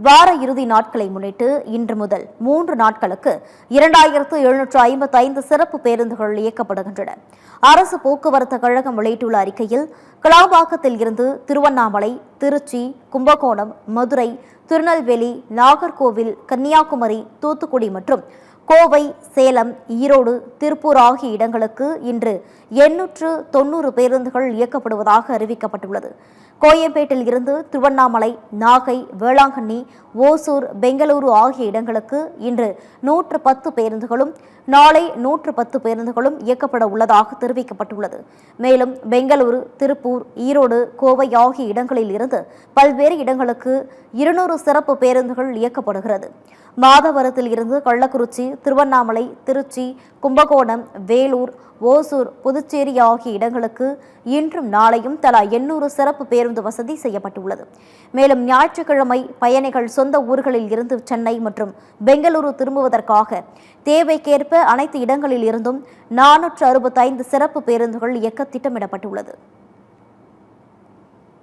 வார இறுதி நாட்களை முன்னிட்டு இன்று முதல் 3 நாட்களுக்கு 2755 சிறப்பு பேருந்துகள் இயக்கப்படுகின்றன. அரசு போக்குவரத்து கழகம் வெளியிட்டுள்ள அறிக்கையில், கிளாம்பாக்கத்தில் இருந்து திருவண்ணாமலை, திருச்சி, கும்பகோணம், மதுரை, திருநெல்வேலி, நாகர்கோவில், கன்னியாகுமரி, தூத்துக்குடி மற்றும் கோவை, சேலம், ஈரோடு, திருப்பூர் ஆகிய இடங்களுக்கு இன்று 890 பேருந்துகள் இயக்கப்படுவதாக அறிவிக்கப்பட்டுள்ளது. கோயம்பேட்டில் இருந்து திருவண்ணாமலை, நாகை, வேளாங்கண்ணி, ஓசூர், பெங்களூரு ஆகிய இடங்களுக்கு இன்று 110 பேருந்துகளும் நாளை 110 பேருந்துகளும் இயக்கப்பட உள்ளதாக தெரிவிக்கப்பட்டுள்ளது. மேலும் பெங்களூரு, திருப்பூர், ஈரோடு, கோவை ஆகிய இடங்களில் இருந்து பல்வேறு இடங்களுக்கு 200 சிறப்பு பேருந்துகள் இயக்கப்படுகிறது. மாதவரத்தில் இருந்து கள்ளக்குறிச்சி, திருவண்ணாமலை, திருச்சி, கும்பகோணம், வேலூர், ஓசூர், புதுச்சேரி ஆகிய இடங்களுக்கு இன்றும் நாளையும் தலா 800 சிறப்பு பேருந்து வசதி செய்யப்பட்டுள்ளது. மேலும் ஞாயிற்றுக்கிழமை பயணிகள் சொந்த ஊர்களில் இருந்து சென்னை மற்றும் பெங்களூரு திரும்புவதற்காக தேவைக்கேற்ப அனைத்து இடங்களில் இருந்தும் 465 சிறப்பு பேருந்துகள் இயக்க திட்டமிடப்பட்டுள்ளது.